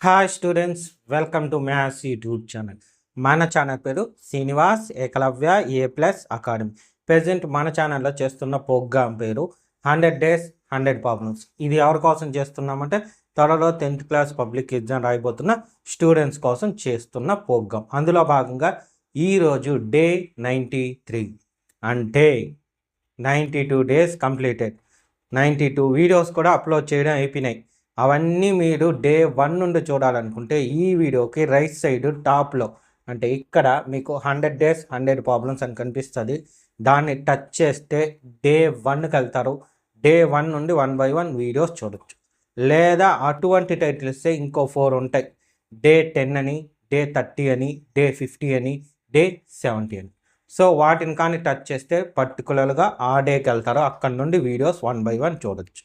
Hi students, welcome to maths YouTube channel. మన channel పేరు Srinivas Ekalavya A+ academy. Present మన ఛానల్లో చేస్తున్న ప్రోగ్రామ్ పేరు 100 డేస్ 100 ప్రాబ్లమ్స్. ఇది ఎవరి కోసం చేస్తున్నామంటే త్వరలో 10th క్లాస్ పబ్లిక్ ఎగ్జామ్ రాయబోతున్న స్టూడెంట్స్ కోసం చేస్తున్న ప్రోగ్రామ్. అందులో భాగంగా ఈరోజు డే 93 అంటే 92 డేస్ కంప్లీటెడ్. 92 వీడియోస్ కూడా అప్లోడ్ చేయడం అయిపోయినాయి. అవన్నీ మీరు డే 1 నుండి చూడాలనుకుంటే ఈ వీడియోకి రైట్ సైడ్ టాప్లో అంటే ఇక్కడ మీకు 100 డేస్ 100 ప్రాబ్లమ్స్ అని కనిపిస్తుంది. దాన్ని టచ్ చేస్తే డే 1కి వెళ్తారు. డే 1 నుండి 1 by 1 వీడియోస్ చూడొచ్చు. లేదా అటువంటి టైటిల్ ఇస్తే ఇంకో 4 ఉంటాయి. డే 10 అని, డే 30 అని, డే 50 అని, డే 70 అని. సో వాటిని కానీ టచ్ చేస్తే పర్టికులర్గా ఆ డేకి వెళ్తారు. అక్కడ నుండి వీడియోస్ 1 by 1 చూడొచ్చు.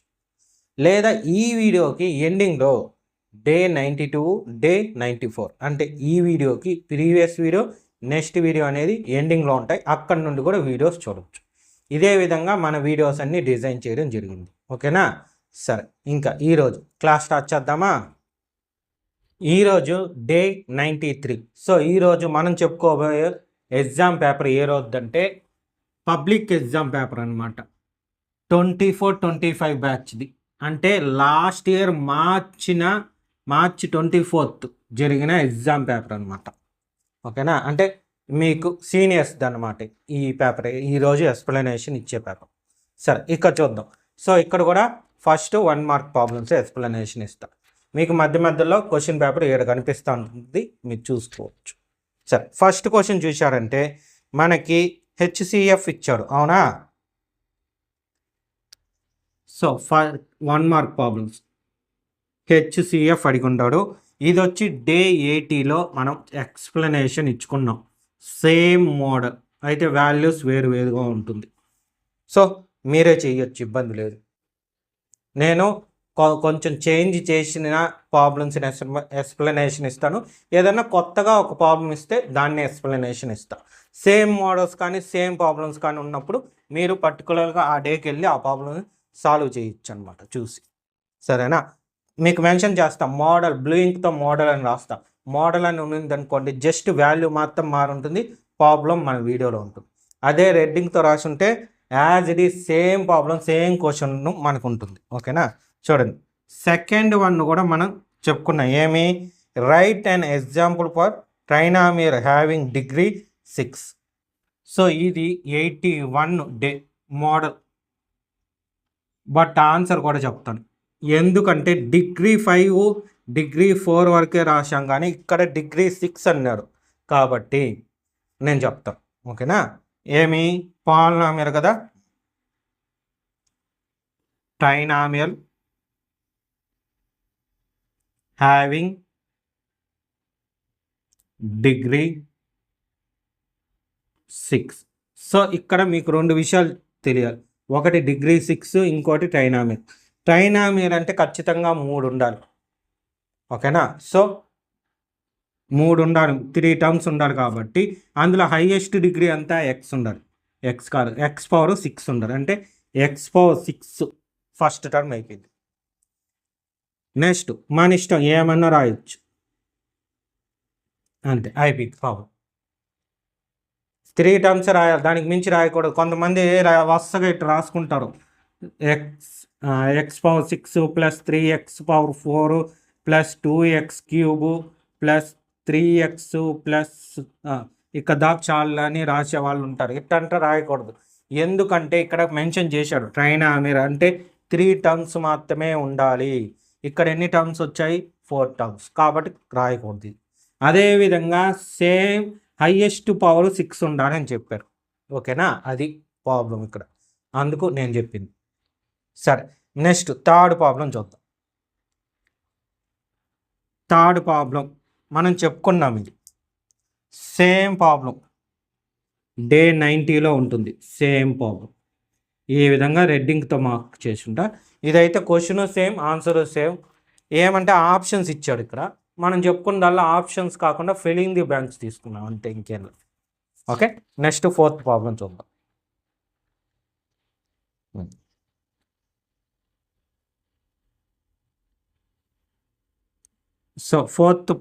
లేదా ఈ వీడియోకి ఎండింగ్లో డే 92 డే 94 అంటే ఈ వీడియోకి ప్రీవియస్ వీడియో నెక్స్ట్ వీడియో అనేది ఎండింగ్లో ఉంటాయి. అక్కడ నుండి కూడా వీడియోస్ చూడవచ్చు. ఇదే విధంగా మన వీడియోస్ అన్నీ డిజైన్ చేయడం జరిగింది. ఓకేనా? సరే, ఇంకా ఈరోజు క్లాస్ స్టార్ట్ చేద్దామా? ఈరోజు డే 93. సో ఈరోజు మనం చెప్పుకోబోయే ఎగ్జామ్ పేపర్ ఏ రోజు అంటే పబ్లిక్ ఎగ్జామ్ పేపర్ అనమాట. 24-25 బ్యాచ్ది. అంటే లాస్ట్ ఇయర్ మార్చ్ 24th జరిగిన ఎగ్జామ్ పేపర్ అనమాట. ఓకేనా? అంటే మీకు సీనియర్స్ది అనమాట ఈ పేపర్. ఈరోజు ఎక్స్ప్లెనేషన్ ఇచ్చే పేపర్. సరే, ఇక్కడ చూద్దాం. సో ఇక్కడ కూడా ఫస్ట్ 1 మార్క్ ప్రాబ్లమ్స్ ఎక్స్ప్లెనేషన్ ఇస్తా. మీకు మధ్య మధ్యలో క్వశ్చన్ పేపర్ ఇక్కడ కనిపిస్తూ ఉంటుంది, మీరు చూసుకోవచ్చు. సరే, ఫస్ట్ క్వశ్చన్ చూశారంటే మనకి HCF ఇచ్చాడు, అవునా? సో 1 మార్క్ ప్రాబ్లమ్స్ HCF అడిగి ఉంటాడు. ఇది వచ్చి డే 80లో మనం ఎక్స్ప్లెనేషన్ ఇచ్చుకున్నాం. సేమ్ మోడల్ అయితే వాల్యూస్ వేరుగా ఉంటుంది. సో మీరే చేయొచ్చు, ఇబ్బంది లేదు. నేను కొంచెం చేంజ్ చేసిన ప్రాబ్లమ్స్ని ఎక్స్ప్లెనేషన్ ఇస్తాను. ఏదైనా కొత్తగా ఒక ప్రాబ్లం ఇస్తే దాన్ని ఎక్స్ప్లెనేషన్ ఇస్తాను. సేమ్ మోడల్స్ కానీ సేమ్ ప్రాబ్లమ్స్ కానీ ఉన్నప్పుడు మీరు పర్టికులర్గా ఆ డేకి వెళ్ళి ఆ ప్రాబ్లమ్ని సాల్వ్ చేయొచ్చు అనమాట చూసి. సరేనా? మీకు మెన్షన్ చేస్తాం మోడల్, బ్లూయింగ్తో మోడల్ అని రాస్తా. మోడల్ అని ఉంది అనుకోండి, జస్ట్ వాల్యూ మాత్రం మారుంటుంది, ప్రాబ్లం మన వీడియోలో ఉంటుంది. అదే రెడ్డింగ్తో రాసి ఉంటే as it is same problem same question మనకు ఉంటుంది. ఓకేనా? చూడండి, సెకండ్ వన్ కూడా మనం చెప్పుకున్నాం. ఏమి? Right and example for trinomial having degree 6. So ఇది 81 డే మోడల్. బట్ ఆన్సర్ కూడా చెప్తాను. ఎందుకంటే డిగ్రీ 5 డిగ్రీ 4 వరకే రాశాం, కానీ ఇక్కడ డిగ్రీ 6 అన్నాడు కాబట్టి నేను చెప్తాను. ఓకేనా? ఏమి? పాలినామియల్ కదా, ట్రైనామియల్ హ్యావింగ్ డిగ్రీ 6. సో ఇక్కడ మీకు 2 విషయాలు తెలియాలి. ఒకటి డిగ్రీ 6, ఇంకోటి ట్రైనామియల్. ట్రైనామియల్ అంటే ఖచ్చితంగా 3 ఉండాలి. ఓకేనా? సో 3 ఉండాలి, 3 టర్మ్స్ ఉండాలి. కాబట్టి అందులో హైయెస్ట్ డిగ్రీ అంతా ఎక్స్ ఉండాలి. ఎక్స్ కాదు, x⁴ ఉండాలి. అంటే x⁴ ఫస్ట్ టర్మ్ అయిపోయింది. నెక్స్ట్ మన ఇష్టం, ఏమన్నా రాయొచ్చు, అంతే అయిపోయింది ప్రాబ్లం. 3 టర్మ్స్ రాయాలి, దానికి మించి రాయకూడదు. కొంతమంది వరుసగా ఇట్లా రాసుకుంటారు. x⁴ plus 3x⁴ plus 2x³ plus 3x plus ఇక్కడ దాకా చాలు అని రాసే వాళ్ళు ఉంటారు. ఇట్టంటే రాయకూడదు. ఎందుకంటే ఇక్కడ మెన్షన్ చేశాడు ట్రైనామియర్ అంటే 3 టర్మ్స్ మాత్రమే ఉండాలి. ఇక్కడ ఎన్ని టర్మ్స్ వచ్చాయి? 4 టర్మ్స్. కాబట్టి రాయకూడదు. అదేవిధంగా సేమ్ హైయెస్ట్ పవర్ 6 ఉండాలని చెప్పారు. ఓకేనా? అది ప్రాబ్లం ఇక్కడ, అందుకు నేను చెప్పింది. సరే, నెక్స్ట్ థర్డ్ ప్రాబ్లం చూద్దాం. థర్డ్ ప్రాబ్లం మనం చెప్పుకున్నాం. ఇది సేమ్ ప్రాబ్లం డే 90లో ఉంటుంది. సేమ్ ప్రాబ్లం ఈ విధంగా రెడ్డింగ్తో మార్క్ చేసి ఉంటా. ఇదైతే క్వశ్చన్ సేమ్, ఆన్సర్ సేమ్. ఏమంటే ఆప్షన్స్ ఇచ్చాడు ఇక్కడ. మనం చెప్పుకున్నదల్లా ఆప్షన్స్ కాకుండా ఫిల్లింగ్ ది బ్లాంక్స్ తీసుకున్నాం, అంతే, ఇంకేం లేదు. ఓకే, నెక్స్ట్ ఫోర్త్ ప్రాబ్లం చూద్దాం. సో ఫోర్త్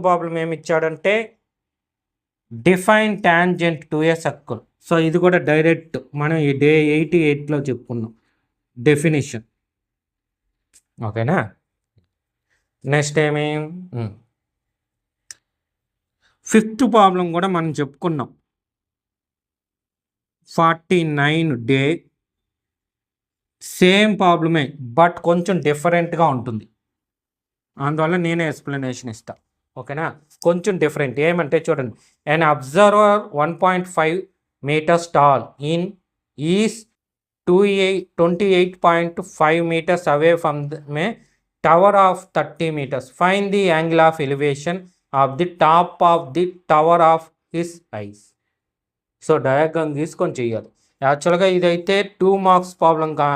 ప్రాబ్లం ఏమి ఇచ్చాడంటే define tangent to a circle. So ఇది కూడా డైరెక్ట్ మనం ఈ డే 88లో చెప్పుకున్నాం డెఫినేషన్. ఓకేనా. నెక్స్ట్ ఏమి ఫిఫ్త్ ప్రాబ్లం కూడా మనం చెప్పుకున్నాం 49 డే. సేమ్ ప్రాబ్లమే బట్ కొంచెం డిఫరెంట్గా ఉంటుంది, అందువల్ల నేనే ఎక్స్ప్లెనేషన్ ఇస్తా. ఓకేనా. కొంచెం డిఫరెంట్ ఏమంటే చూడండి, an observer 1.5 meters tall in is 28.5 meters away from a tower of 30 meters. Find the angle of elevation of the top of the tower of his eyes. So diagram తీసుకొని చెయ్యాలి. యాక్చువల్గా ఇదైతే 2 marks ప్రాబ్లంగా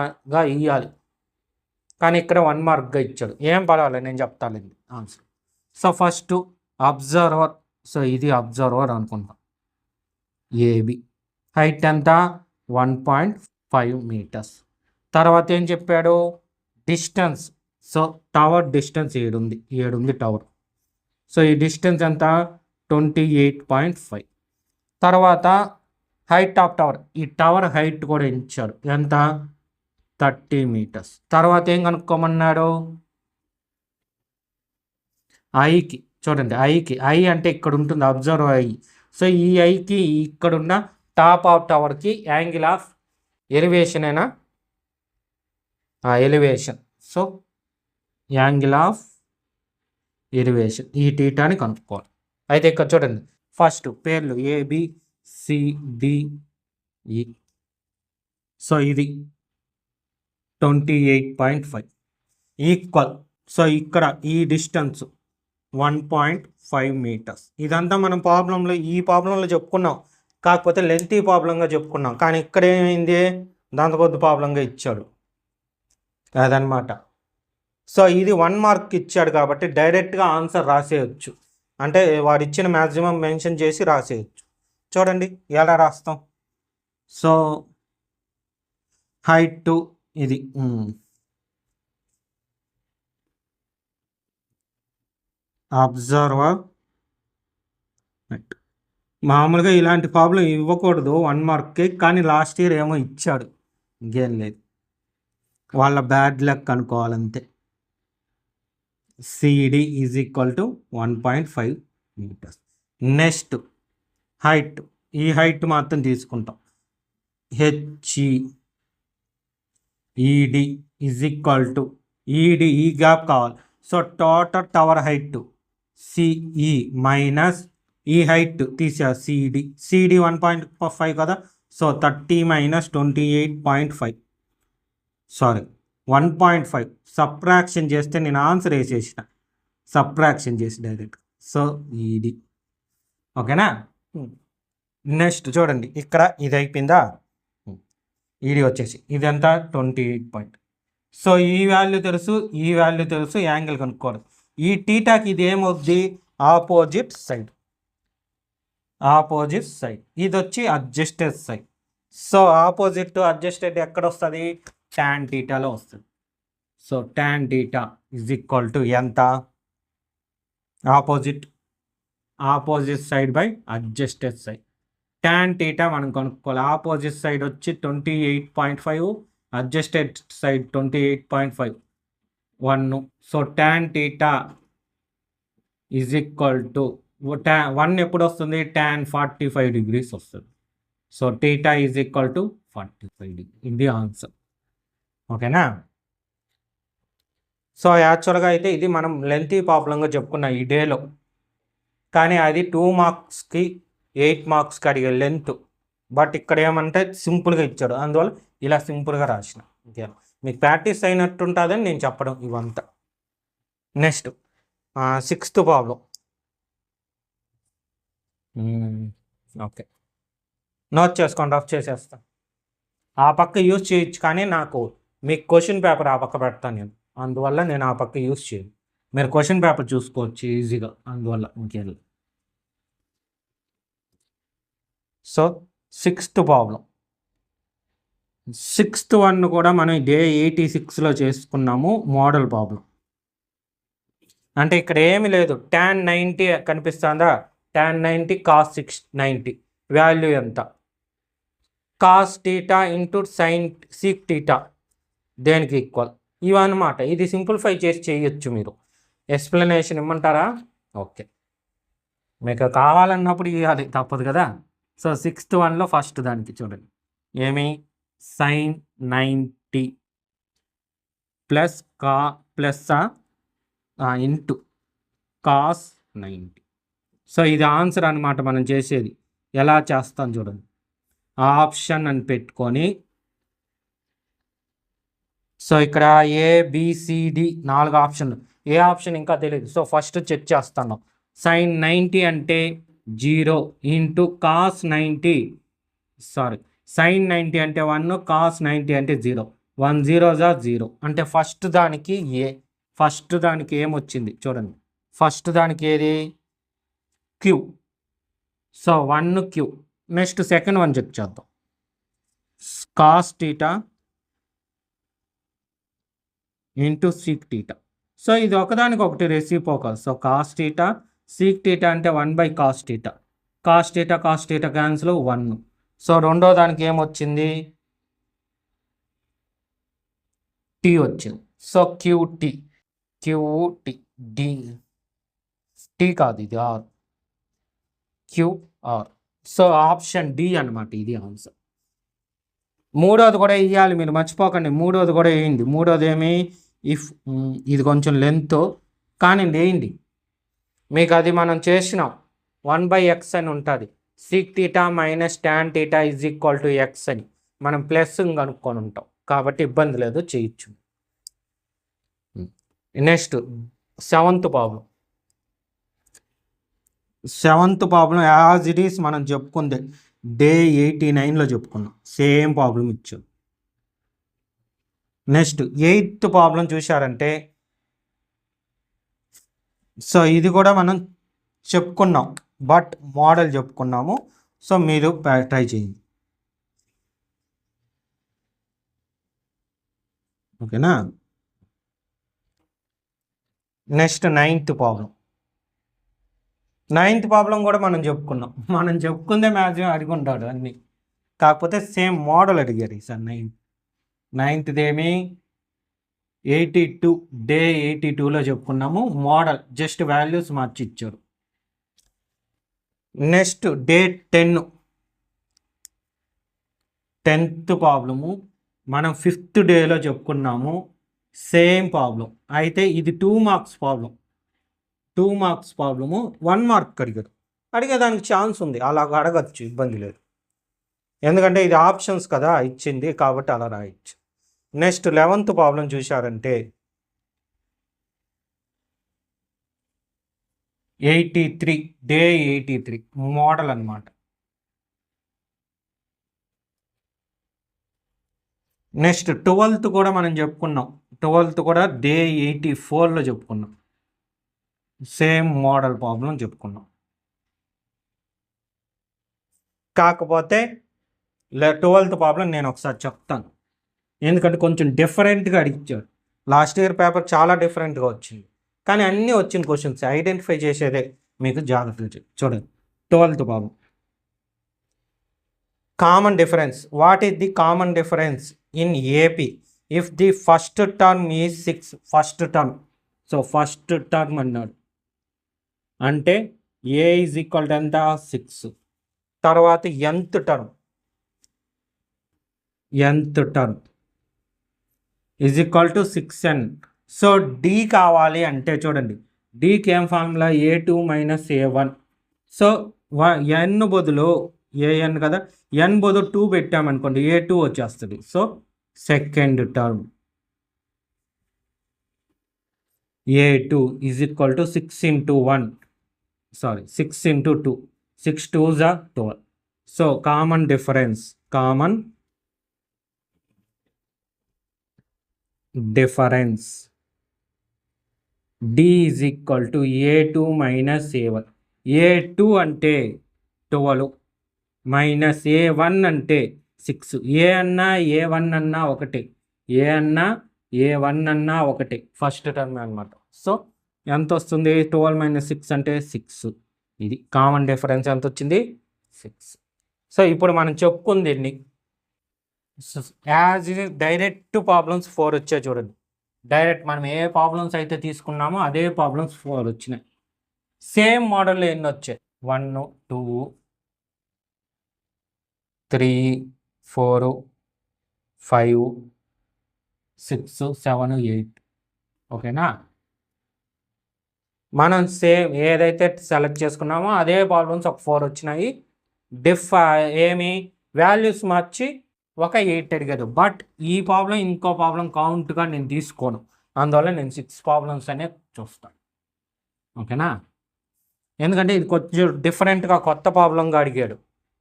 ఇవ్వాలి, కానీ ఇక్కడ 1 మార్క్గా ఇచ్చాడు. ఏం పర్వాలేదు, నేను చెప్తానండి answer. So first observer, so ఇది అబ్జర్వర్ అనుకుంటాం, ఏబి హైట్ ఎంత 1.5 meters. తర్వాత ఏం చెప్పాడు, డిస్టెన్స్. సో టవర్ డిస్టెన్స్ 7 ఉంది టవర్. సో ఈ డిస్టెన్స్ ఎంత 28.5. తర్వాత హైట్ ఆఫ్ టవర్, ఈ టవర్ హైట్ కూడా ఇచ్చాడు ఎంత 30 meters. తర్వాత ఏం కనుక్కోమన్నాడు, ఐకి చూడండి, ఐ అంటే ఇక్కడ ఉంటుంది అబ్జర్వ్ ఐ. సో ఈ ఐకి ఇక్కడున్న టాప్ ఆఫ్ టవర్కి యాంగిల్ ఆఫ్ ఎలివేషన్ అయినా elevation. So angle of elevation ఈ టీటాని కనుక్కోవాలి. అయితే ఇక్కడ చూడండి, ఫస్ట్ పేర్లు ABCDE. సో ఇది 28.5 ఈక్వల్. సో ఇక్కడ ఈ డిస్టెన్స్ 1.5 meters. ఇదంతా మనం ఈ ప్రాబ్లంలో చెప్పుకున్నాం, కాకపోతే లెంతీ ప్రాబ్లంగా చెప్పుకున్నాం. కానీ ఇక్కడ ఏమైంది, దాంతకొద్దు ప్రాబ్లంగా ఇచ్చాడు అదనమాట. సో ఇది 1 మార్క్ ఇచ్చాడు కాబట్టి డైరెక్ట్గా ఆన్సర్ రాసేయచ్చు, అంటే వాడు ఇచ్చిన మ్యాక్సిమం మెన్షన్ చేసి రాసేయచ్చు. చూడండి ఎలా రాస్తాం. సో హైట్ ఇది అబ్జర్వర్. మామూలుగా ఇలాంటి ప్రాబ్లం ఇవ్వకూడదు 1 మార్క్కి, కానీ లాస్ట్ ఇయర్ ఏమో ఇచ్చాడు, ఇంకేం లేదు, వాళ్ళ బ్యాడ్ లక్ అనుకోవాలంతే. CD is equal to 1.5 meters. Next height, ఈ హైట్ మాత్రం తీసుకుంటాం, హెచ్ఈడి ఈజ్ ఈక్వల్ టు ఈడి, ఈ గ్యాప్ కావాలి. So total tower height CE minus ఈ హైట్ తీసా సిడి 1.5 కదా. సో 30 minus 28.5, సారీ 1.5 సబ్ట్రాక్షన్ చేస్తే నేను ఆన్సర్ వేసేసిన, సబ్ట్రాక్షన్ చేసి డైరెక్ట్. సో ఇది ఓకేనా. నెక్స్ట్ చూడండి, ఇక్కడ ఇది అయిపోయిందా, ఇది వచ్చేసి ఇదంతా 28. సో ఈ వాల్యూ తెలుసు, ఈ వాల్యూ తెలుసు, యాంగిల్ కనుక్కోవాలి. ఈ టీటాకి ఇది ఏమవుద్ది, ఆపోజిట్ సైడ్. ఇది వచ్చి adjusted side. So opposite to adjusted ఎక్కడ వస్తుంది, tan టీటాలో వస్తుంది. So tan theta is equal to ఎంత, opposite side by adjusted side. tan theta మనం కనుక్కోవాలి. ఆపోజిట్ సైడ్ వచ్చి 28.5, adjusted side 28.5 1. So tan theta is equal to 1 ఎప్పుడు వస్తుంది, tan 45 degrees వస్తుంది. So theta is equal to 45 degree. ఇది answer. ఓకేనా. So యాక్చువల్గా అయితే ఇది మనం లెంతీ ప్రాబ్లంగా చెప్పుకున్నాం ఈ డేలో, కానీ అది 2 మార్క్స్కి 8 మార్క్స్కి అడిగే లెంత్. బట్ ఇక్కడ ఏమంటే సింపుల్గా ఇచ్చాడు, అందువల్ల ఇలా సింపుల్గా రాసిన. ఓకే, మీకు ప్రాక్టీస్ అయినట్టు ఉంటుందని నేను చెప్పడం ఇవంతా. Next 6th problem. Okay, note చేసుకోండి, రఫ్ చేసేస్తాను. ఆ పక్క యూజ్ చేయొచ్చు, కానీ నాకు మీకు క్వశ్చన్ పేపర్ ఆ పక్క పెడతాను నేను, అందువల్ల నేను ఆ పక్క యూజ్ చేయను. మీరు క్వశ్చన్ పేపర్ చూసుకోవచ్చు ఈజీగా, అందువల్ల ఇంకేం. So 6th problem. 6th one కూడా మనం డే 86లో చేసుకున్నాము, మోడల్ ప్రాబ్లం. అంటే ఇక్కడ ఏమి లేదు, tan 90 కనిపిస్తుందా, tan 90 cos 690 వాల్యూ ఎంత, cos theta into sine seek theta దేనికి ఈక్వల్, ఇవన్నమాట. ఇది సింప్లిఫై చేసి చేయొచ్చు మీరు. ఎక్స్ప్లెనేషన్ ఇమ్మంటారా? ఓకే, మీకు కావాలన్నప్పుడు ఇవ్వాలి, తప్పదు కదా. సో 6th వన్లో ఫస్ట్ దానికి చూడండి, ఏమి sine 90 plus plus into cos 90. So ఇది ఆన్సర్ అనమాట. మనం చేసేది ఎలా చేస్తాం చూడండి, ఆప్షన్ అని పెట్టుకొని, సో ఇక్కడ ABCD 4 ఆప్షన్లు, ఏ ఆప్షన్ ఇంకా తెలియదు. సో ఫస్ట్ చెక్ చేస్తాను. సైన్ 90 అంటే 0 ఇంటూ కాస్ 90, సారీ సైన్ 90 అంటే 1, కాస్ 90 అంటే 0, 1 0 0 అంటే ఫస్ట్ దానికి ఫస్ట్ దానికి ఏమొచ్చింది చూడండి, ఫస్ట్ దానికి ఏది Q. So 1 Q. Next second one check చేద్దాం, cos theta into sec theta. So ఇది ఒకదానికి ఒకటి reciprocal. So cos theta sec theta అంటే 1/కాస్ theta, cos theta cancel 1. So రెండో దానికి ఏమొచ్చింది, టీ వచ్చింది. సో QT డి, టీ కాదు ఇది R, QR. So option D అనమాట ఇది ఆన్సర్. మూడోది కూడా వేయాలి, మీరు మర్చిపోకండి. మూడోది కూడా వేయండి. మూడోది ఏమి, ఇఫ్ ఇది కొంచెం లెంత్ కానీ వేయండి, మీకు అది మనం చేసినాం. 1/x అని ఉంటుంది, seek theta minus tan theta is equal to x అని మనం ప్లస్ కనుక్కొని ఉంటాం, కాబట్టి ఇబ్బంది లేదు, చేయొచ్చు. Next 7th problem. 7th problem as it is మనం చెప్పుకుందే డే 89లో చెప్పుకున్నాం, సేమ్ ప్రాబ్లం ఇచ్చాం. నెక్స్ట్ 8th ప్రాబ్లం చూశారంటే, సో ఇది కూడా మనం చెప్పుకున్నాం, బట్ మోడల్ చెప్పుకున్నాము. సో మీరు ట్రై చేయండి, ఓకేనా. Next 9th problem. 9th problem కూడా మనం చెప్పుకున్నాం, మనం చెప్పుకుందే మ్యాక్సిమం అడిగి ఉంటాడు అన్నీ, కాకపోతే సేమ్ మోడల్ అడిగారు ఈసారి. 9th ఏమి 82 డే 82లో చెప్పుకున్నాము, మోడల్ జస్ట్ వాల్యూస్ మార్చి ఇచ్చారు. నెక్స్ట్ డే 10th ప్రాబ్లము మనం 5th డేలో చెప్పుకున్నాము, సేమ్ ప్రాబ్లం. అయితే ఇది 2 marks problem, 2 marks problem 1 mark అడిగారు. అడిగేదానికి ఛాన్స్ ఉంది, అలా అడగచ్చు, ఇబ్బంది లేదు. ఎందుకంటే ఇది ఆప్షన్స్ కదా ఇచ్చింది, కాబట్టి అలా రాయొచ్చు. నెక్స్ట్ 11th ప్రాబ్లం చూశారంటే 83 డే 83 మోడల్ అన్నమాట. నెక్స్ట్ 12th కూడా మనం చెప్పుకున్నాం, 12th కూడా డే 84లో చెప్పుకున్నాం, సేమ్ మోడల్ ప్రాబ్లం చెప్పుకున్నాం. కాకపోతే 12th ప్రాబ్లం నేను ఒకసారి చెప్తాను, ఎందుకంటే కొంచెం డిఫరెంట్గా అడిగించాడు. లాస్ట్ ఇయర్ పేపర్ చాలా డిఫరెంట్గా వచ్చింది, కానీ అన్నీ వచ్చిన క్వశ్చన్స్ ఐడెంటిఫై చేసేదే మీకు జాగ్రత్తగా చూడండి. 12th problem, common difference. What is the common difference in AP if the first term is 6? First term, so first term అన్నాడు అంటే A ఈజ్ ఈక్వల్ టు ఎంత 6. తర్వాత nth term is equal to 6n. So D కావాలి అంటే చూడండి, Dకి ఏం formula, A2 minus A1. So n బదులు an కదా, n బదులు 2 పెట్టామనుకోండి, A2 వచ్చేస్తుంది. So second term A2 is equal to 6 into 1, sorry 6 into 2, 6 2s are 12. So common difference D is equal to A2 minus A1. A2 అంటే 12 minus A1 అంటే 6. ఏ అన్నా A1 అన్నా ఒకటే, A1 అన్నా ఒకటే, ఫస్ట్ టర్మ్ అనమాట. సో ఎంత వస్తుంది? 12 - 6 అంటే 6. ఇది కామన్ డిఫరెన్స్ ఎంత వచ్చింది? 6. సో ఇప్పుడు మనం చెప్పుకుంది దీన్ని యాజ్ డైరెక్ట్ ప్రాబ్లమ్స్ 4 వచ్చాయి చూడండి. డైరెక్ట్ మనం ఏ ప్రాబ్లమ్స్ అయితే తీసుకున్నామో అదే ప్రాబ్లమ్స్ 4 వచ్చినాయి. సేమ్ మోడల్లో ఎన్ని వచ్చాయి? 1, 2, 3, 4, 5, 6, 7, 8. ఓకేనా? మనం సేమ్ ఏదైతే సెలెక్ట్ చేసుకున్నామో అదే ప్రాబ్లమ్స్ ఒక 4 వచ్చినాయి. ఏమి వాల్యూస్ మార్చి ఒక 8 అడిగారు. బట్ ఈ ప్రాబ్లం ఇంకో ప్రాబ్లం కౌంట్గా నేను తీసుకోను. అందువల్ల నేను 6 ప్రాబ్లమ్స్ అనే చూస్తాను. ఓకేనా? ఎందుకంటే ఇది కొంచెం డిఫరెంట్గా కొత్త ప్రాబ్లంగా అడిగాడు.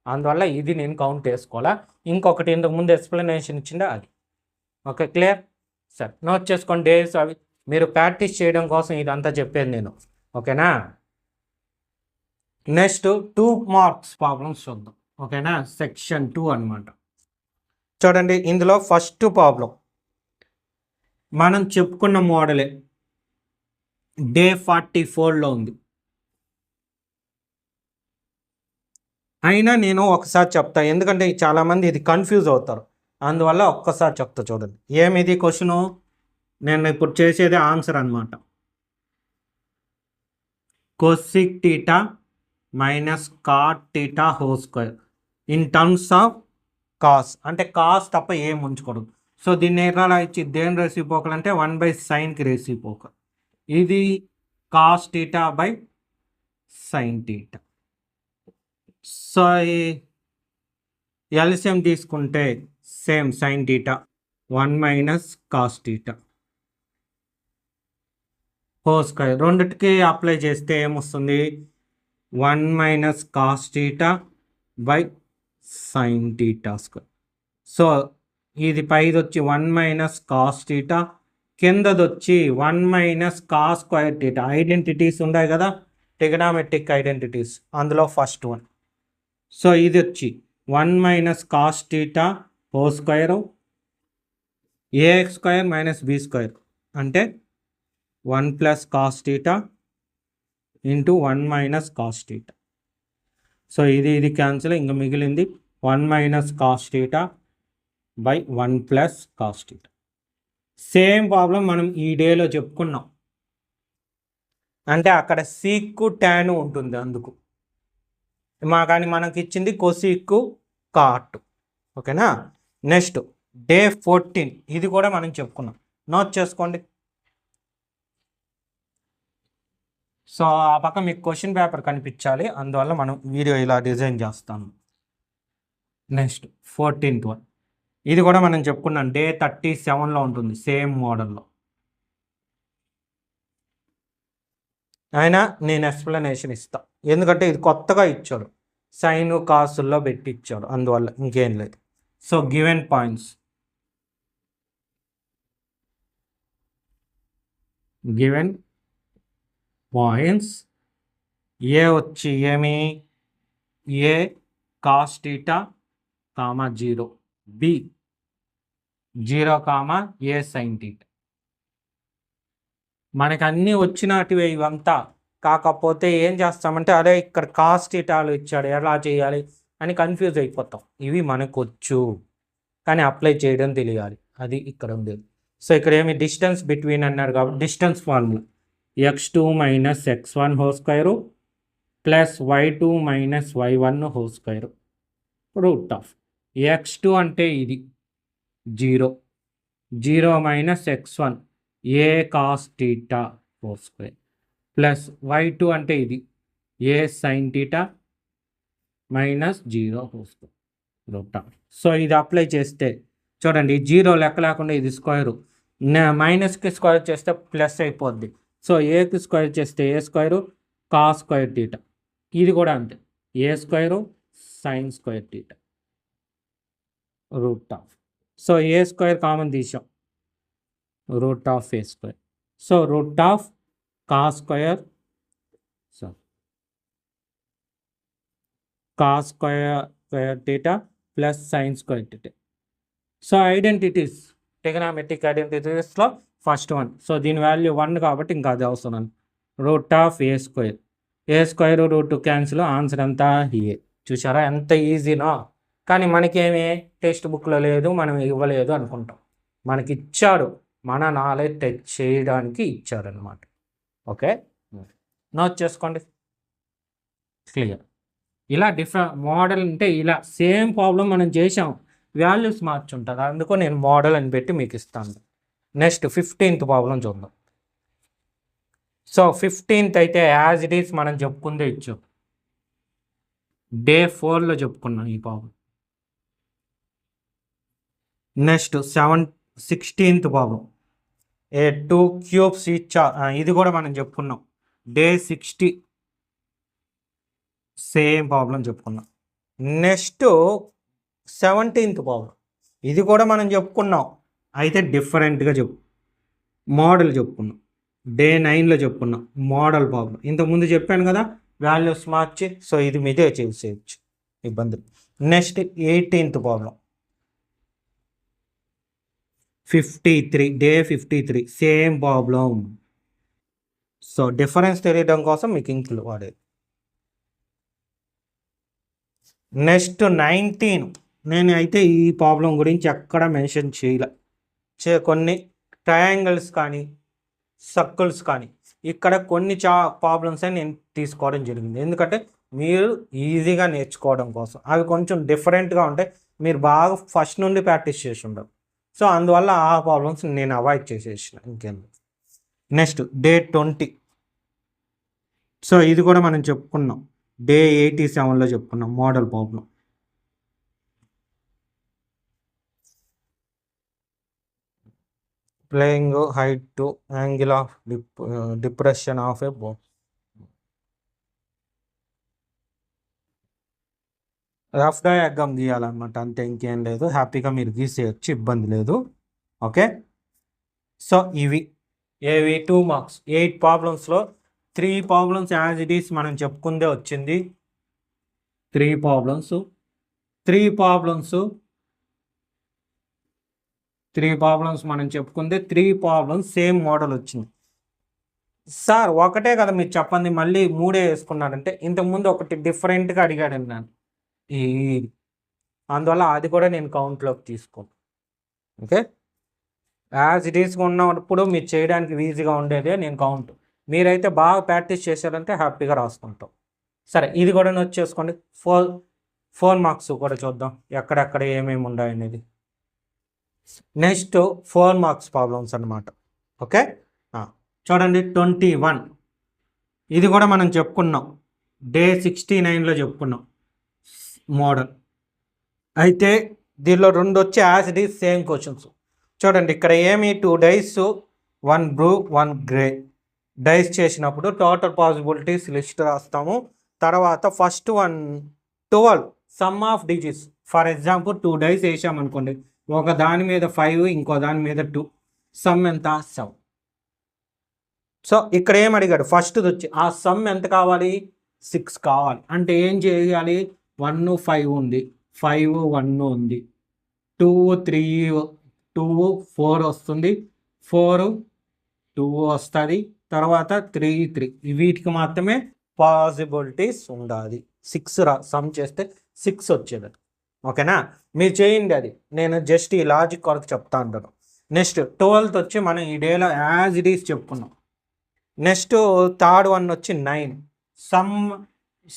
అందువల్ల ఇది నేను కౌంట్ చేసుకోవాలా. ఇంకొకటి ఇంతకు ముందు ఎక్స్ప్లెనేషన్ ఇచ్చిందా అది. Okay, clear? సరే, నోట్ చేసుకోండి డేస్ అవి. మీరు ప్రాక్టీస్ చేయడం కోసం ఇదంతా చెప్పేది నేను. ఓకేనా? నెక్స్ట్ 2 మార్క్స్ ప్రాబ్లమ్స్ చూద్దాం. ఓకేనా? సెక్షన్ 2 అనమాట. చూడండి, ఇందులో ఫస్ట్ ప్రాబ్లం మనం చెప్పుకున్న మోడలే డే 44లో ఉంది. అయినా నేను ఒకసారి చెప్తా, ఎందుకంటే చాలామంది ఇది కన్ఫ్యూజ్ అవుతారు. అందువల్ల ఒక్కసారి చెప్తా చూడండి. ఏమిది క్వశ్చను? నేను ఇప్పుడు చేసేది ఆన్సర్ అనమాట. Cosec theta minus cot theta whole square in terms of cos. అంటే కాస్ తప్ప ఏం ఉంచకూడదు. సో దీన్ని ఎలా ఇచ్చి దేని రెసిపోకల్ అంటే 1/sinకి రెసిపోకల్. ఇది cos theta by sine theta. So ఈ ఎల్సిఎం తీసుకుంటే same sine theta 1 - cos theta whole square. రెండిటికి అప్లై చేస్తే ఏమొస్తుంది? 1 - cos theta by sine theta square. So ఇది పైది వచ్చి 1 - కాస్ టీటా, కిందది వచ్చి 1 - కాస్ స్క్వేర్ టీటా. ఐడెంటిటీస్ ఉన్నాయి కదా, ట్రిగనామెట్రిక్ ఐడెంటిటీస్, అందులో ఫస్ట్ వన్. సో ఇది వచ్చి 1 - cos theta whole square ax² - b² అంటే 1 + cos theta into 1 - cos theta. So ఇది క్యాన్సిల్, ఇంకా మిగిలింది 1 - cos theta by 1 + cos theta. Same problem మనం ఈ డేలో చెప్పుకున్నాం. అంటే అక్కడ సీక్కు టాన్ ఉంటుంది, అందుకు కానీ మనకి ఇచ్చింది కొసీక్కు కాట్. ఓకేనా? నెక్స్ట్ డే 14, ఇది కూడా మనం చెప్పుకున్నాం. నోట్ చేసుకోండి. సో ఆ పక్క మీకు క్వశ్చన్ పేపర్ కనిపించాలి, అందువల్ల మనం వీడియో ఇలా డిజైన్ చేస్తాము. నెక్స్ట్ 14th వన్, ఇది కూడా మనం చెప్పుకున్నాం. డే 37లో ఉంటుంది, సేమ్ మోడల్లో. అయినా నేను ఎక్స్ప్లెనేషన్ ఇస్తా, ఎందుకంటే ఇది కొత్తగా ఇచ్చాడు, సైన్ కాసుల్లో పెట్టి ఇచ్చాడు, అందువల్ల ఇంకేం లేదు. సో గివెన్ పాయింట్స్, ఏ వచ్చి ఏమి? ఏ కాస్ టీటా, 0, బి 0, ఏ సైన్ టీటా. మనకి అన్నీ వచ్చినటివే ఇవంతా. కాకపోతే ఏం చేస్తామంటే అదే ఇక్కడ కాస్ టీటాలు ఇచ్చాడు, ఎలా చేయాలి అని కన్ఫ్యూజ్ అయిపోతాం. ఇవి మనకు వచ్చు, కానీ అప్లై చేయడం తెలియాలి, అది ఇక్కడ ఉండేది. సో ఇక్కడ ఏమి డిస్టెన్స్ బిట్వీన్ అన్నారు కాబట్టి distance formula x2 - x1 whole square plus y2 - y1 whole square root of x2 అంటే ఇది 0, 0 - x1 A cos theta whole square plus y2 అంటే ఇది A sine theta minus 0 whole square root of. So ఇది apply చేస్తే చూడండి, 0 లెక్క లేకుండా ఇది స్క్వేరు, మైనస్కి స్క్వేర్ చేస్తే ప్లస్ అయిపోద్ది. సో ఏకి స్క్వేర్ చేస్తే A square cos square theta, ఇది కూడా అంతే, A square sine square theta root of. So A square common తీసాం, root of A square. So root of cos square theta plus sine square theta. So identities, trigonometric ఐడెంటిటీస్లో first one. So దీని value 1 కాబట్టి ఇంకా అది అవసరం. Root of A square. A square root cancel, answer అంతా A. చూసారా ఎంత ఈజీనో. కానీ మనకేమి టెక్స్ట్ బుక్లో లేదు, మనం ఇవ్వలేదు అనుకుంటాం. మనకి ఇచ్చాడు, మన నాలెడ్జ్ టెస్ట్ చేయడానికి ఇచ్చారనమాట. ఓకే, నోట్ చేసుకోండి. క్లియర్. ఇలా డిఫరెంట్ మోడల్ అంటే ఇలా సేమ్ ప్రాబ్లం మనం చేసాం, వాల్యూస్ మార్చుంటుంది, అందుకో నేను మోడల్ అని పెట్టి మీకు ఇస్తాను. నెక్స్ట్ 15th ప్రాబ్లం చూద్దాం. సో 15th అయితే యాజ్ ఇట్ ఈస్ మనం చెప్పుకుందే ఇచ్చు, డే 4లో చెప్పుకున్నాం ఈ ప్రాబ్లం. నెక్స్ట్ 16th ప్రాబ్లం, ఏ 2 క్యూబ్స్ ఇచ్చా, ఇది కూడా మనం చెప్పుకున్నాం. డే 60 సేమ్ ప్రాబ్లం చెప్పుకున్నాం. నెక్స్ట్ 17th ప్రాబ్లం, ఇది కూడా మనం చెప్పుకున్నాం, అయితే డిఫరెంట్గా మోడల్ చెప్పుకున్నాం. డే 9లో చెప్పుకున్నాం మోడల్ ప్రాబ్లం. ఇంతకుముందు చెప్పాను కదా వాల్యూస్ మార్చి, సో ఇది మీదే చేసేయచ్చు, ఇబ్బందులు. Next 18th problem 53, day 53 same problem. So difference తెలియడం కోసం మీకు ఇంకులు వాడేది. నెక్స్ట్ 19, నేను అయితే ఈ ప్రాబ్లం గురించి ఎక్కడ మెన్షన్ చేయలే. కొన్ని ట్రయాంగిల్స్ కానీ సర్కిల్స్ కానీ ఇక్కడ కొన్ని ప్రాబ్లమ్స్ అని నేను తీసుకోవడం జరిగింది, ఎందుకంటే మీరు ఈజీగా నేర్చుకోవడం కోసం. అవి కొంచెం డిఫరెంట్గా ఉంటాయి, మీరు బాగా ఫస్ట్ నుండి ప్రాక్టీస్ చేసి ఉండరు. సో అందువల్ల ఆ ప్రాబ్లమ్స్ నేను అవాయిడ్ చేసేసిన ఇంకెందుకు. నెక్స్ట్ డే 20, సో ఇది కూడా మనం చెప్పుకున్నాం, డే 87లో చెప్పుకున్నాం model problem. Playing height to angle of depression of a bone. Rough diagram గీయాలన్నమాట, అంతే, ఇంకేం లేదు. హ్యాపీగా మీరు గీసేయచ్చు, ఇబ్బంది లేదు. ఓకే, సో ఇవి ఏవి 2 marks. 8 ప్రాబ్లమ్స్లో 3 problems as it is మనం చెప్పుకుందే వచ్చింది. 3 ప్రాబ్లమ్స్ మనం చెప్పుకుందే 3 ప్రాబ్లమ్స్ సేమ్ మోడల్ వచ్చింది. సార్ ఒకటే కదా మీరు చెప్పండి, మళ్ళీ 3 వేసుకున్నారంటే ఇంతకుముందు ఒకటి డిఫరెంట్గా అడిగాడు నేను, ఈ అందువల్ల అది కూడా నేను కౌంట్లోకి తీసుకోను. ఓకే, యాజ్ ఇట్ ఈస్గా ఉన్నప్పుడు మీరు చేయడానికి ఈజీగా ఉండేదే నేను కౌంట్. మీరైతే బాగా ప్రాక్టీస్ చేశారంటే హ్యాపీగా రాసుకుంటాం. సరే, ఇది కూడా నోట్ చేసుకోండి. 4 మార్క్స్ కూడా చూద్దాం ఎక్కడెక్కడ ఏమేమి ఉన్నాయనేది. నెక్స్ట్ 4 మార్క్స్ ప్రాబ్లమ్స్ అనమాట. ఓకే, చూడండి 21, ఇది కూడా మనం చెప్పుకున్నాం, డే 69లో చెప్పుకున్నాం మోడల్. అయితే దీనిలో 2 వచ్చి as it is same questions. చూడండి ఇక్కడ ఏమి 2 డైస్, 1 బ్లూ 1 గ్రే డైస్ చేసినప్పుడు టోటల్ పాసిబిలిటీస్ లిస్ట్ రాస్తాము. తర్వాత first 1 12 sum of digits. For example 2 dice వేసామనుకోండి, ఒక దాని మీద 5 ఇంకో దాని మీద 2, సమ్ ఎంత 7. సో ఇక్కడ ఏం అడిగాడు, ఫస్ట్ది వచ్చి ఆ సమ్ ఎంత కావాలి, 6 కావాలి. అంటే ఏం చేయాలి, 1 5 ఉంది, 5 1 ఉంది, 2 3 2 4 వస్తుంది, 4 2 వస్తుంది, తర్వాత 3 3. వీటికి మాత్రమే పాసిబిలిటీస్ ఉండాలి. 6 సమ్ చేస్తే 6 వచ్చేది. ఓకేనా, మీరు చేయండి, అది నేను జస్ట్ ఈ లాజిక్ కొరకు చెప్తా ఉంటాను. నెక్స్ట్ 12th వచ్చి మనం ఈ డేలో యాజ్ ఇట్ ఈస్ చెప్పుకున్నాం. నెక్స్ట్ థర్డ్ 1 వచ్చి 9,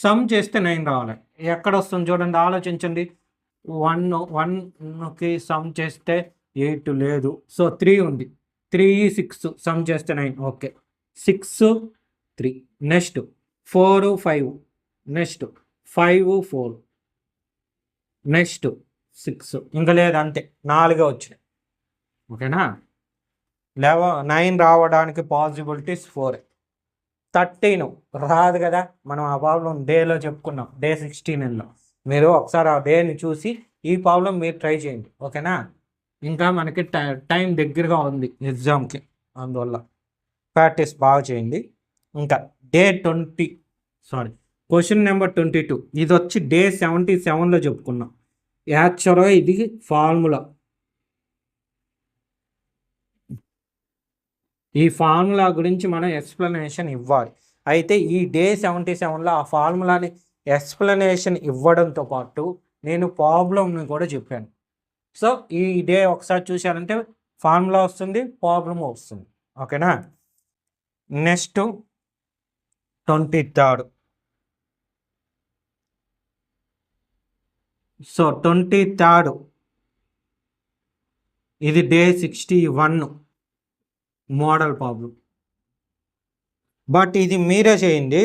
సమ్ చేస్తే 9 రావాలి. ఎక్కడ వస్తుంది చూడండి, ఆలోచించండి. 1కి సమ్ చేస్తే 8 లేదు, సో 3 ఉంది, 3 6 సమ్ చేస్తే 9. ఓకే, 6 3. నెక్స్ట్ 4 5, నెక్స్ట్ 5 4, నెక్స్ట్ 6, ఇంకా లేదు, అంతే 4 వచ్చినాయి. ఓకేనా, 9 రావడానికి పాసిబిలిటీస్ 4. 13 రాదు కదా, మనం ఆ ప్రాబ్లం డేలో చెప్పుకున్నాం, డే 16లో. మీరు ఒకసారి ఆ డేని చూసి ఈ ప్రాబ్లం మీరు ట్రై చేయండి. ఓకేనా, ఇంకా మనకి టైం దగ్గరగా ఉంది ఎగ్జామ్కి, అందువల్ల ప్రాక్టీస్ బాగా చేయండి. ఇంకా డే 20, క్వశ్చన్ నెంబర్ 22, ఇది వచ్చి డే 77లో చెప్పుకున్నాం. యాక్చువల్గా ఇది ఫార్ములా ఈ ఫార్ములా గురించి మనం ఎక్స్ప్లెనేషన్ ఇవ్వాలి. అయితే ఈ డే 77లో ఆ ఫార్ములాని ఎక్స్ప్లెనేషన్ ఇవ్వడంతో పాటు నేను ప్రాబ్లమ్ని కూడా చెప్పాను. సో ఈ డే ఒకసారి చూశారంటే ఫార్ములా వస్తుంది, ప్రాబ్లమ్ వస్తుంది. ఓకేనా? Next 23rd. సో 23rd ఇది డే 61 మోడల్ ప్రాబ్లం. బట్ ఇది మీరే చేయండి,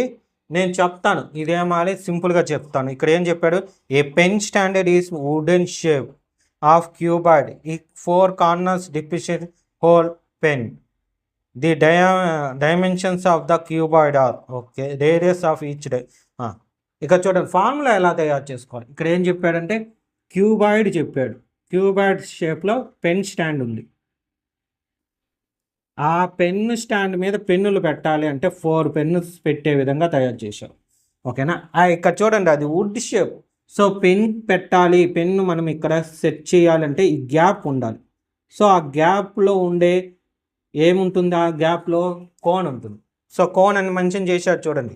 నేను చెప్తాను ఇదేమాలి సింపుల్గా చెప్తాను. ఇక్కడ ఏం చెప్పాడు, a pen standard is wooden shape of cuboid ఈ 4 corners depiction whole pen the dimensions of the cuboid are okay radius of each day. ఇక్కడ చూడండి ఫార్ములా ఎలా తయారు చేసుకోవాలి. ఇక్కడ ఏం చెప్పాడంటే క్యూబాయిడ్ చెప్పాడు, క్యూబాయిడ్ షేప్లో పెన్ స్టాండ్ ఉంది. ఆ పెన్ను స్టాండ్ మీద పెన్నులు పెట్టాలి అంటే 4 పెన్ను పెట్టే విధంగా తయారు చేశారు. ఓకేనా? ఇక్కడ చూడండి అది వుడ్ షేప్. సో పెన్ పెట్టాలి, పెన్ను మనం ఇక్కడ సెట్ చేయాలంటే ఈ గ్యాప్ ఉండాలి. సో ఆ గ్యాప్లో ఉండే ఏముంటుంది, ఆ గ్యాప్లో కోన్ ఉంటుంది. సో కోన్ అని మెన్షన్ చేశారు చూడండి.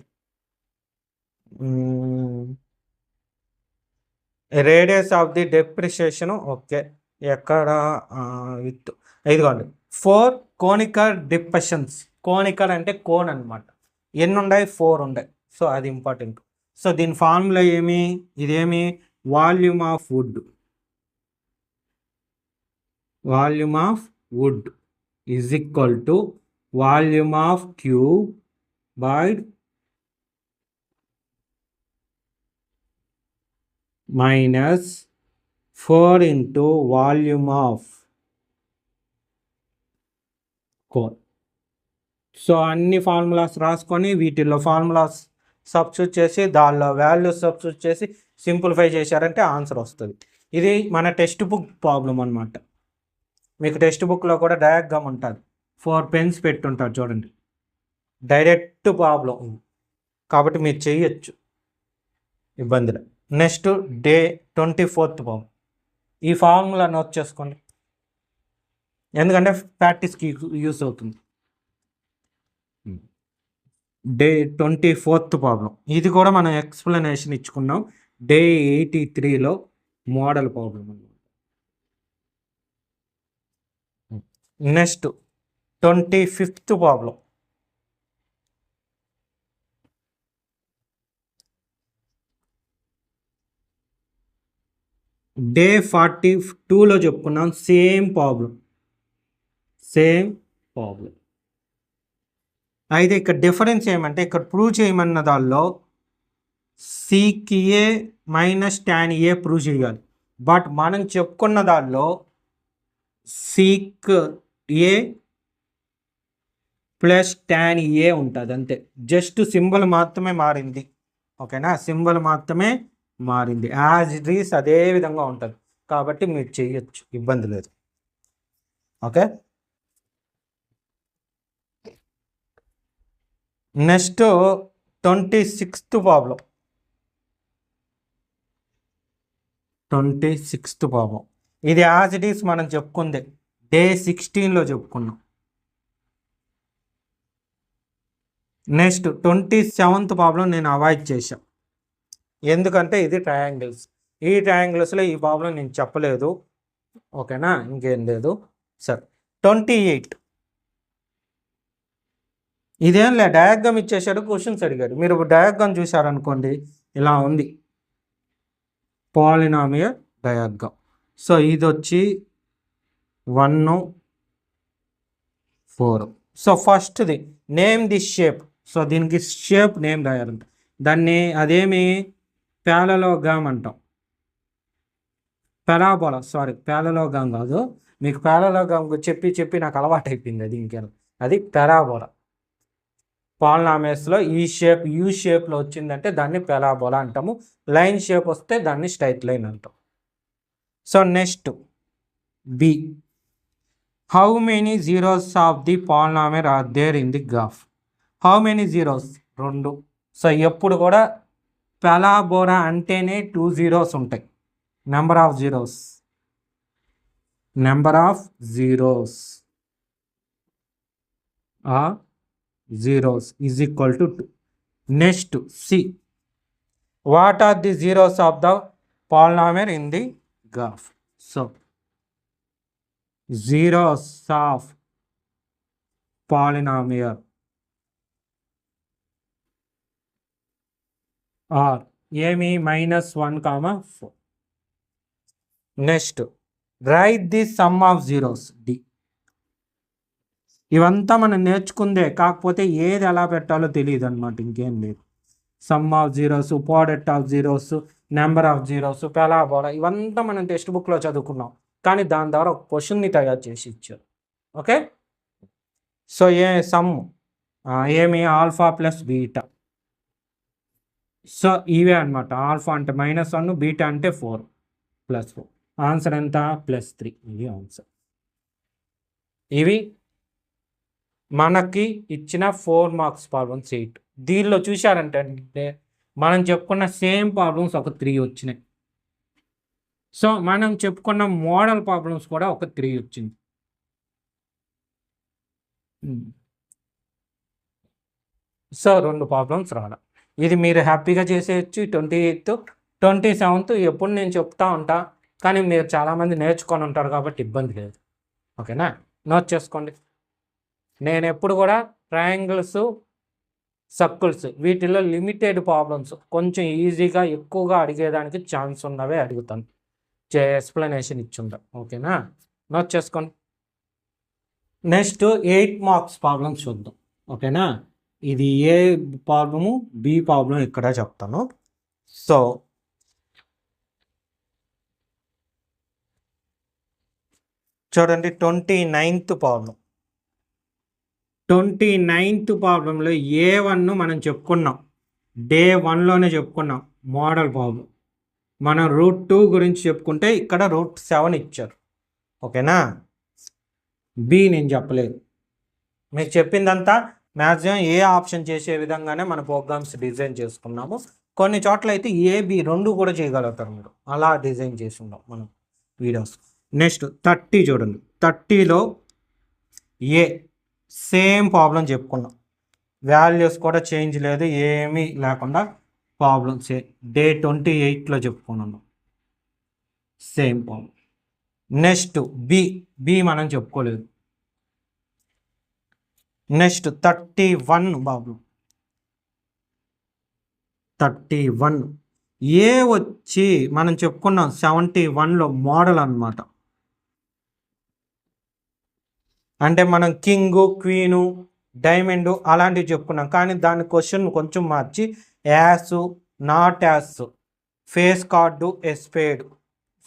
Radius of the depreciation okay ఎక్కడ విత్ ఇదిగోండి 4 కోనికల్ డిప్రెషన్స్. కోనికల్ అంటే కోన్ అనమాట. ఎన్ని ఉన్నాయి? 4 ఉన్నాయి. సో అది ఇంపార్టెంట్. సో దీని ఫార్ములా ఏమి, ఇదేమి volume of would. Volume of wood is equal to volume of cuboid minus 4 into volume of cone. So అన్ని ఫార్ములాస్ రాసుకొని వీటిల్లో ఫార్ములాస్ సబ్స్టిట్యూట్ చేసి దానిలో వాల్యూస్ సబ్స్టిట్యూట్ చేసి సింప్లిఫై చేశారంటే ఆన్సర్ వస్తుంది. ఇది మన టెక్స్ట్ బుక్ ప్రాబ్లం అనమాట. మీకు టెక్స్ట్ బుక్లో కూడా డయాగ్రామ్ ఉంటుంది, 4 పెన్స్ పెట్టుంటారు చూడండి, డైరెక్ట్ ప్రాబ్లం కాబట్టి మీరు చేయొచ్చు ఇబ్బందిలో. Next day 24th problem. ఈ ఫార్ములా నోట్ చేసుకోండి ఎందుకంటే ప్రాక్టీస్కి యూస్ అవుతుంది. డే 24th ప్రాబ్లం ఇది కూడా మనం ఎక్స్ప్లెనేషన్ ఇచ్చుకున్నాం డే 83లో మోడల్ ప్రాబ్లం అన్నమాట. Next 25th problem. డే 42లో చెప్పుకున్నాం సేమ్ ప్రాబ్లం. అయితే ఇక్కడ డిఫరెన్స్ ఏమంటే ఇక్కడ ప్రూవ్ చేయమన్న దానిలో సీక్ ఏ మైనస్ ట్యాన్ ఏ ప్రూవ్ చేయాలి. బట్ మనం చెప్పుకున్న దానిలో సీక్ ఏ ప్లస్ ట్యాన్ ఏ ఉంటుంది అంతే, జస్ట్ సింబల్ మాత్రమే మారింది. ఓకేనా? సింబల్ మాత్రమే మారింది, యాజ్ ఇట్ ఈస్ అదే విధంగా ఉంటుంది కాబట్టి మీరు చేయొచ్చు, ఇబ్బంది లేదు. Okay. Next 26th problem. 26th problem ఇది యాజ్ ఇట్ ఈస్ మనం చెప్పుకుంది డే 16లో చెప్పుకున్నాం. నెక్స్ట్ 27th ప్రాబ్లం నేను అవాయిడ్ చేశాను ఎందుకంటే ఇది ట్రయాంగిల్స్. ఈ ట్రయాంగిల్స్లో ఈ ప్రాబ్లం నేను చెప్పలేదు. ఓకేనా? ఇంకేం లేదు. సరే 28 ఇదేం లే, డయాగ్రామ్ ఇచ్చేసాడు, క్వశ్చన్స్ అడిగాడు. మీరు డయాగ్రామ్ చూసారనుకోండి ఇలా ఉంది, పాలినామియల్ డయాగ్రామ్. సో ఇది వచ్చి 1 4. సో ఫస్ట్ది నేమ్ ది షేప్. సో దీనికి షేప్ నేమ్ రాయాలంట. దాన్ని అదేమి ప్యారలోగ్రామ్ అంటాం. ప్యారలోగ్రామ్ కాదు, మీకు ప్యారలోగ్రామ్ చెప్పి నాకు అలవాటు అయిపోయింది. అది ఇంకేం, అది పారాబోలా. పాలినామియల్స్లో ఈ షేప్ యూ షేప్లో వచ్చిందంటే దాన్ని పారాబోలా అంటాము. లైన్ షేప్ వస్తే దాన్ని స్ట్రైట్ లైన్ అంటాం. So next B, how many zeros of the polynomial are there in the graph. How many zeros? 2. So ఎప్పుడు కూడా పారాబోలా అంటేనే 2 zeros ఉంటాయి. Number of zeros are zeros is equal to 2. Next, C. What are the zeros of the polynomial in the graph? So, zeros of polynomial are m minus 1 comma 4. Next, write the sum of zeros, D. ఇవంతా మనం నేర్చుకుందే, కాకపోతే ఏది ఎలా పెట్టాలో తెలియదు అనమాట, ఇంకేం లేదు. Sum of zeros, product of zeros, number of zeros, parabola, ఇవంతా మనం టెక్స్ట్ బుక్లో చదువుకున్నాం. కానీ దాని ద్వారా ఒక క్వశ్చన్ని తయారు చేసి ఇచ్చారు. ఓకే, సో సమ్ ఏమి ఆల్ఫా ప్లస్ బీటా. సో ఇవే అనమాట. ఆల్ఫా అంటే -1, బీటా అంటే 4 + 4. ఆన్సర్ ఎంత? +3. ఇది ఆన్సర్. ఇవి మనకి ఇచ్చిన 4 మార్క్స్ ప్రాబ్లమ్స్ 8. దీనిలో చూశారంటే మనం చెప్పుకున్న సేమ్ ప్రాబ్లమ్స్ ఒక 3 వచ్చినాయి. సో మనం చెప్పుకున్న మోడల్ ప్రాబ్లమ్స్ కూడా ఒక 3 వచ్చింది. సో 2 ప్రాబ్లమ్స్ రాలా. ఇది మీరు హ్యాపీగా చేసేయచ్చు. 28th 27th ఎప్పుడు నేను చెప్తా ఉంటా, కానీ మీరు చాలామంది నేర్చుకొని ఉంటారు కాబట్టి ఇబ్బంది లేదు. ఓకేనా, నోట్ చేసుకోండి. నేను ఎప్పుడు కూడా ట్రయాంగిల్స్, సర్కిల్స్ వీటిల్లో లిమిటెడ్ ప్రాబ్లమ్స్ కొంచెం ఈజీగా ఎక్కువగా అడిగేదానికి ఛాన్స్ ఉన్నవే అడుగుతాను. ఎక్స్ప్లెనేషన్ ఇచ్చిందా. ఓకేనా, నోట్ చేసుకోండి. నెక్స్ట్ 8 మార్క్స్ ప్రాబ్లమ్స్ చూద్దాం. ఓకేనా, ఇది ఏ ప్రాబ్లము, బి ప్రాబ్లం ఇక్కడ చెప్తాను. సో చూడండి, 29th ప్రాబ్లం. 29th ప్రాబ్లంలో A1 మనం చెప్పుకున్నాం, డే 1లోనే చెప్పుకున్నాం మోడల్ ప్రాబ్లం. మనం √2 గురించి చెప్పుకుంటే ఇక్కడ √7 ఇచ్చారు. ఓకేనా, బి నేను చెప్పలేదు. మీకు చెప్పిందంతా మ్యాక్సిమం ఏ ఆప్షన్ చేసే విధంగానే మన ప్రోగ్రామ్స్ డిజైన్ చేసుకున్నాము. కొన్ని చోట్ల అయితే AB 2 కూడా చేయగలుగుతారు మీరు, అలా డిజైన్ చేసి ఉన్నాం మనం వీడియోస్. నెక్స్ట్ 30 చూడండి. 30లో ఏ సేమ్ ప్రాబ్లం చెప్పుకున్నాం, వాల్యూస్ కూడా చేంజ్ లేదు, ఏమీ లేకుండా ప్రాబ్లమ్స్ డే 28లో చెప్పుకున్నాం, సేమ్ ప్రాబ్లం. నెక్స్ట్ బి మనం చెప్పుకోలేదు. Next 31 problem. 31 ఏ వచ్చి మనం చెప్పుకున్నాం 71లో మోడల్ అన్నమాట. అంటే మనం కింగు, క్వీను, డైమండ్ అలాంటివి చెప్పుకున్నాం, కానీ దాని క్వశ్చన్ కొంచెం మార్చి ace, not ace, face card, spade.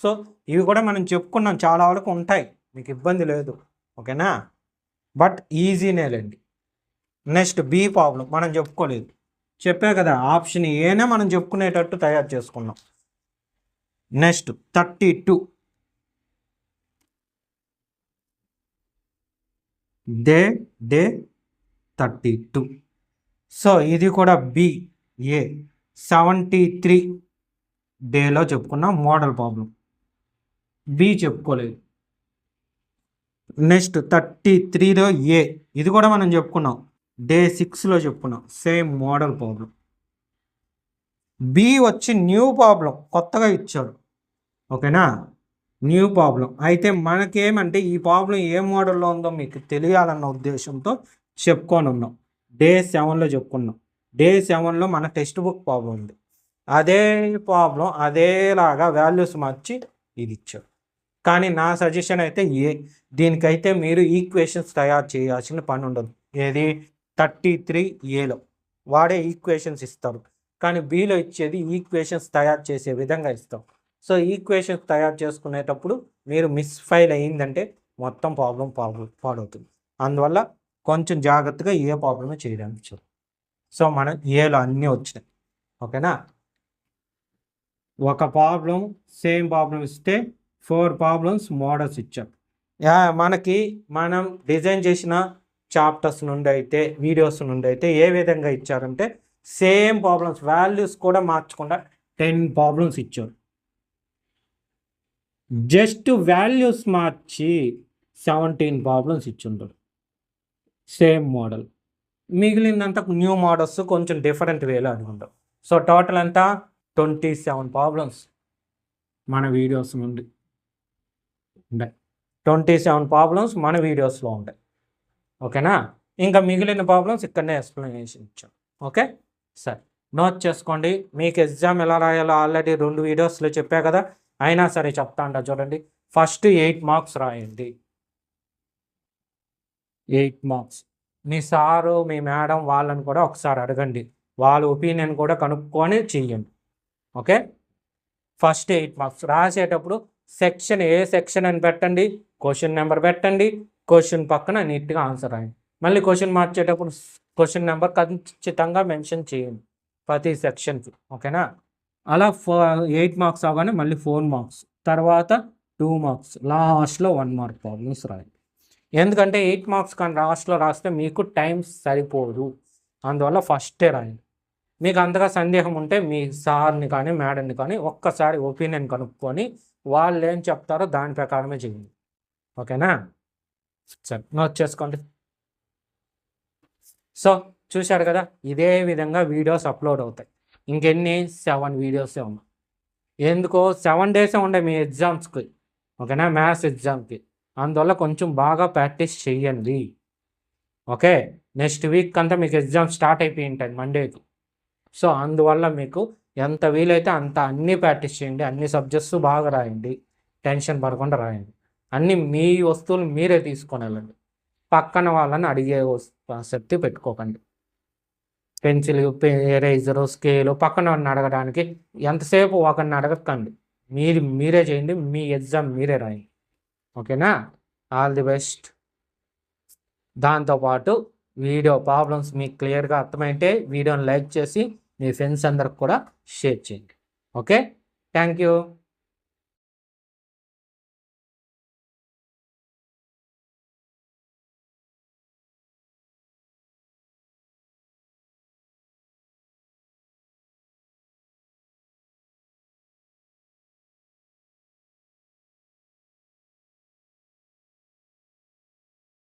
So ఇవి కూడా మనం చెప్పుకున్నాం, చాలా వరకు ఉంటాయి, మీకు ఇబ్బంది లేదు. ఓకేనా, బట్ ఈజీనే లేండి. నెక్స్ట్ బి ప్రాబ్లం మనం చెప్పుకోలేదు, చెప్పే కదా ఆప్షన్ ఏనే మనం చెప్పుకునేటట్టు తయారు చేసుకున్నాం. Next 32 day 32. సో ఇది కూడా బి. ఏ 73 డేలో చెప్పుకున్నాం మోడల్ ప్రాబ్లం, బి చెప్పుకోలేదు. నెక్స్ట్ 33లో ఏ, ఇది కూడా మనం చెప్పుకున్నాం, డే 6లో చెప్పుకున్నాం, సేమ్ మోడల్ ప్రాబ్లం. బి వచ్చి న్యూ ప్రాబ్లం, కొత్తగా ఇచ్చాడు. ఓకేనా, న్యూ ప్రాబ్లం. అయితే మనకేమంటే ఈ ప్రాబ్లం ఏ మోడల్లో ఉందో మీకు తెలియాలన్న ఉద్దేశంతో చెప్పుకొని ఉన్నాం. డే 7లో చెప్పుకున్నాం. డే 7లో మన టెక్స్ట్ బుక్ ప్రాబ్లం ఉంది, అదే ప్రాబ్లం అదేలాగా వాల్యూస్ మార్చి ఇది ఇచ్చాడు. కానీ నా సజెషన్ అయితే దీనికైతే మీరు ఈక్వేషన్స్ తయారు చేయాల్సిన పని ఉండదు. ఏది 33Aలో వాడే ఈక్వేషన్స్ ఇస్తారు, కానీ బిలో ఇచ్చేది ఈక్వేషన్స్ తయారు చేసే విధంగా ఇస్తాం. సో ఈక్వేషన్స్ తయారు చేసుకునేటప్పుడు మీరు మిస్ఫైల్ అయ్యిందంటే మొత్తం ప్రాబ్లం పాడవుతుంది. అందువల్ల కొంచెం జాగ్రత్తగా ఏ ప్రాబ్లమే చేయడానికి చూడు. సో మనం ఏలో అన్నీ వచ్చినాయి. ఓకేనా, ఒక ప్రాబ్లం సేమ్ ప్రాబ్లం ఇస్తే 4 ప్రాబ్లమ్స్ మోడల్స్ ఇచ్చాం. మనకి మనం డిజైన్ చేసిన చాప్టర్స్ నుండి అయితే, వీడియోస్ నుండి అయితే ఏ విధంగా ఇచ్చారంటే సేమ్ ప్రాబ్లమ్స్, వాల్యూస్ కూడా మార్చకుండా 10 ప్రాబ్లమ్స్ ఇచ్చారు. జస్ట్ వాల్యూస్ మార్చి 17 ప్రాబ్లమ్స్ ఇచ్చింటారు. Same model. మిగిలినంత న్యూ మోడల్స్ కొంచెం డిఫరెంట్ వేలో అనుకుంటాం. సో టోటల్ అంతా 27 ప్రాబ్లమ్స్ మన వీడియోస్ నుండి ఉంటాయి. 27 ప్రాబ్లమ్స్ మన వీడియోస్లో ఉంటాయి. ఓకేనా? ఇంకా మిగిలిన ప్రాబ్లమ్స్ ఇక్కడనే ఎక్స్ప్లెనేషన్ ఇచ్చాం. ఓకే, సరే నోట్ చేసుకోండి. మీకు ఎగ్జామ్ ఎలా రాయాలో ఆల్రెడీ 2 వీడియోస్లో చెప్పా కదా, అయినా సరే చెప్తా అంట చూడండి. ఫస్ట్ 8 మార్క్స్ రాయండి. 8 మార్క్స్. మీ సారు మీ మేడం వాళ్ళని కూడా ఒకసారి అడగండి, వాళ్ళ ఒపీనియన్ కూడా కనుక్కొని చెయ్యండి. ఓకే, ఫస్ట్ 8 మార్క్స్ రాసేటప్పుడు సెక్షన్ ఏ సెక్షన్ అని పెట్టండి, క్వశ్చన్ నెంబర్ పెట్టండి, క్వశ్చన్ పక్కన నీట్గా ఆన్సర్ రాయండి. మళ్ళీ క్వశ్చన్ మార్చేటప్పుడు క్వశ్చన్ నెంబర్ ఖచ్చితంగా మెన్షన్ చేయండి ప్రతి సెక్షన్కి. ఓకేనా? అలా 8 మార్క్స్ అవగానే మళ్ళీ 4 మార్క్స్, తర్వాత 2 మార్క్స్, లాస్ట్లో 1 మార్క్ ప్రాబ్లమ్స్ రాయండి. ఎందుకంటే 8 మార్క్స్ కానీ లాస్ట్లో రాస్తే మీకు టైం సరిపోదు, అందువల్ల ఫస్టే రాయండి. మీకు అంతగా సందేహం ఉంటే మీ సార్ని కానీ మేడంని కానీ ఒక్కసారి ఒపీనియన్ కనుక్కొని వాళ్ళు ఏం చెప్తారో దాని ప్రకారమే చేయండి. ఓకేనా? సరే నోట్ చేసుకోండి. సో చూశారు కదా, ఇదే విధంగా వీడియోస్ అప్లోడ్ అవుతాయి. ఇంకెన్ని 7 వీడియోసే ఉన్నాయి. ఎందుకో 7 డేసే ఉండే మీ ఎగ్జామ్స్కి. ఓకేనా? మ్యాథ్స్ ఎగ్జామ్కి. అందువల్ల కొంచెం బాగా ప్రాక్టీస్ చెయ్యండి. ఓకే, నెక్స్ట్ వీక్ అంతా మీకు ఎగ్జామ్ స్టార్ట్ అయిపోయి ఉంటుంది మండేకి. సో అందువల్ల మీకు ఎంత వీలైతే అంత అన్నీ ప్రాక్టీస్ చేయండి. అన్ని సబ్జెక్ట్స్ బాగా రాయండి, టెన్షన్ పడకుండా రాయండి. అన్నీ మీ వస్తువులు మీరే తీసుకొని వెళ్ళండి, పక్కన వాళ్ళని అడిగే ఆసక్తి పెట్టుకోకండి. పెన్సిల్, ఎరేజరు, స్కేలు పక్కన వాడిని అడగడానికి ఎంతసేపు ఒకరిని అడగకండి. మీరే చేయండి, మీ ఎగ్జామ్ మీరే రాయండి. ఓకేనా? All the best. దాంతోపాటు వీడియో ప్రాబ్లమ్స్ మీకు క్లియర్గా అర్థమైతే వీడియోని లైక్ చేసి మీ ఫ్రెండ్స్ అందరికి కూడా షేర్ చేయండి. Okay, thank you.